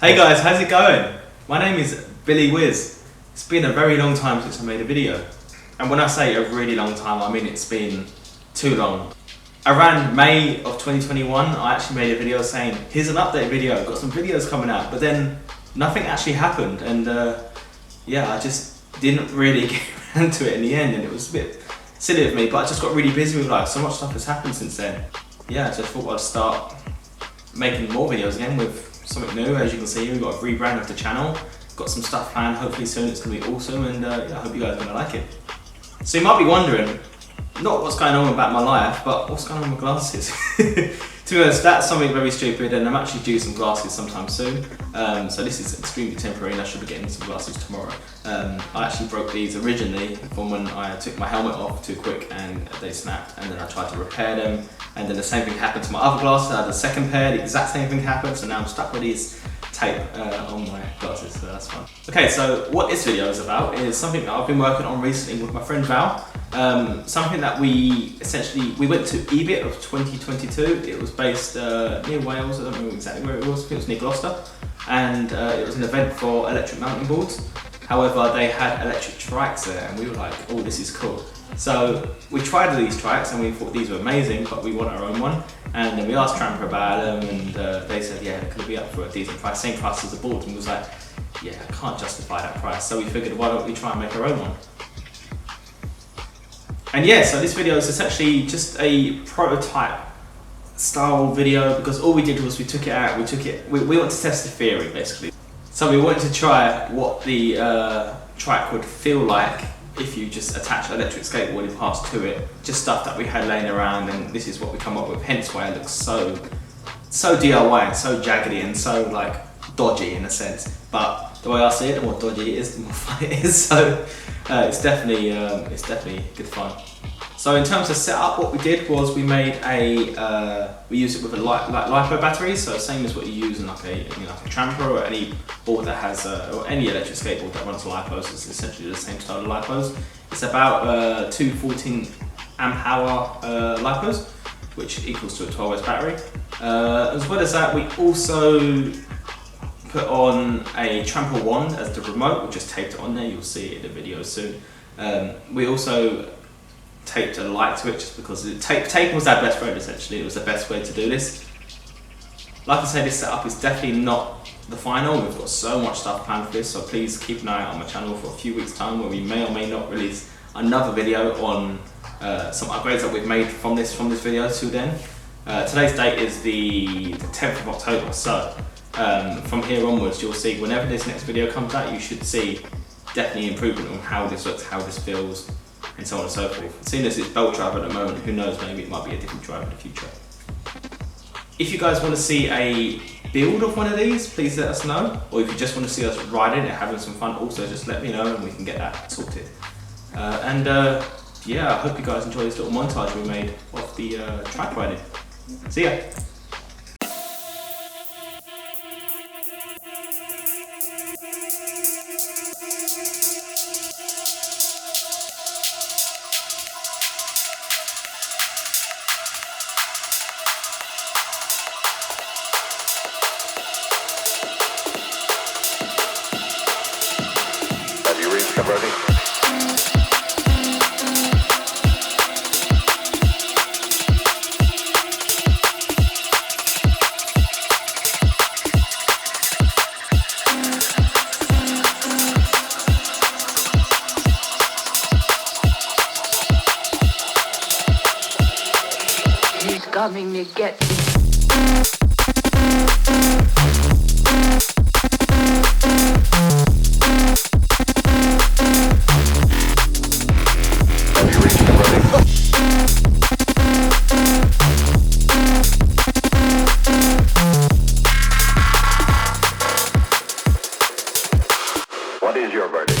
Hey guys, how's it going? My name is Billy Wiz. It's been a very long time since I made a video. And when I say a really long time, I mean it's been too long. Around May of 2021, I actually made a video saying, here's an update video, I've got some videos coming out, but then nothing actually happened, and yeah, I just didn't really get around to it in the end, and it was a bit silly of me, but I just got really busy with life. So much stuff has happened since then. Yeah, I just thought I'd start making more videos again with something new. As you can see, we've got a rebrand of the channel, got some stuff planned, hopefully soon it's going to be awesome, and yeah, I hope you guys are going to like it. So you might be wondering, not what's going on about my life, but what's going on with glasses. To be honest, that's something very stupid, and I'm actually due some glasses sometime soon. So this is extremely temporary, and I should be getting some glasses tomorrow. I actually broke these originally from when I took my helmet off too quick and they snapped, and then I tried to repair them, and then the same thing happened to my other glasses. I had a second pair, the exact same thing happened, so now I'm stuck with these tape on my glasses, so that's fun. Okay, so what this video is about is something that I've been working on recently with my friend Val. Something that we went to EBIT of 2022. It was based near Wales, I don't know exactly where it was, I think it was near Gloucester, and it was an event for electric mountain boards. However, they had electric trikes there, and we were like, oh, this is cool. So we tried these trikes and we thought these were amazing, but we want our own one. And then we asked Tramper about them, and they said, yeah, could it be up for a decent price, same price as the board? And we was like, yeah, I can't justify that price. So we figured, why don't we try and make our own one? And yeah, so this video is essentially just a prototype style video, because all we did was we took it out, we want to test the theory basically. So we wanted to try what the trike would feel like if you just attach an electric skateboarding parts to it, just stuff that we had laying around, and this is what we come up with, hence why it looks so DIY and so jaggedy and so like dodgy in a sense. But the way I see it, the more dodgy it is, the more fun it is. So it's definitely good fun. So in terms of setup, what we did was we made we used it with a LiPo battery, so same as what you use in like a Tramper or any board that has or any electric skateboard that runs LiPos. It's essentially the same style of LiPos. It's about two 14 amp hour LiPos, which equals to a 12 volts battery. As well as that, we also put on a Tramper wand as the remote. We just taped it on there. You'll see it in the video soon. We also taped a light to it, just because tape was our best friend essentially. It was the best way to do this. Like I say, this setup is definitely not the final. We've got so much stuff planned for this, so please keep an eye out on my channel for a few weeks time, where we may or may not release another video on some upgrades that we've made from this video till then. Today's date is the 10th of October, so from here onwards you'll see whenever this next video comes out, you should see definitely improvement on how this looks, how this feels, and so on and so forth. Seeing as it's belt drive at the moment, who knows, maybe it might be a different drive in the future. If you guys want to see a build of one of these, please let us know. Or if you just want to see us riding and having some fun, also just let me know and we can get that sorted. Yeah, I hope you guys enjoy this little montage we made of the trike riding. See ya! He's coming to get me. What is your verdict?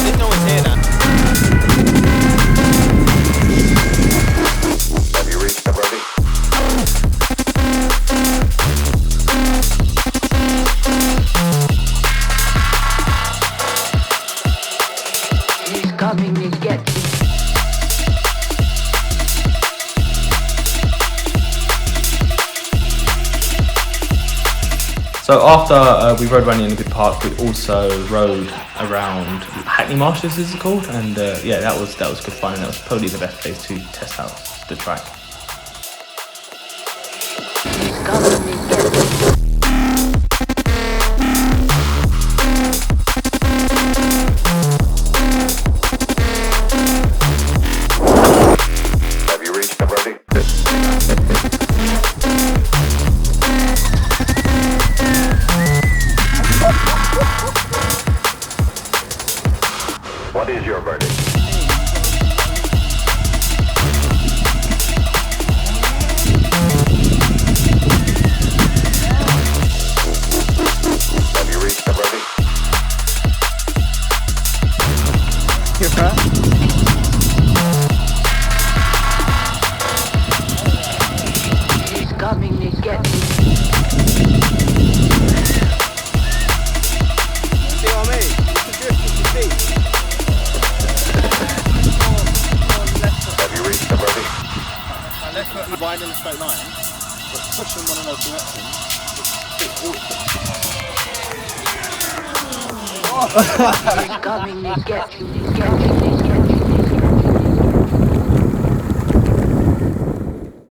Didn't know it's here now. So after we rode around the Good Park, we also rode around Hackney Marshes, is it called? And yeah, that was good fun, and that was probably the best place to test out the trike. Have you reached the verdict? What is your verdict? Have you reached the verdict? Here, Pat. He's coming to get me. See what I mean? You can drift with your feet. Have you reached the verdict? Let's put wide in a straight line, but pushing one of those directions. He's coming to get you.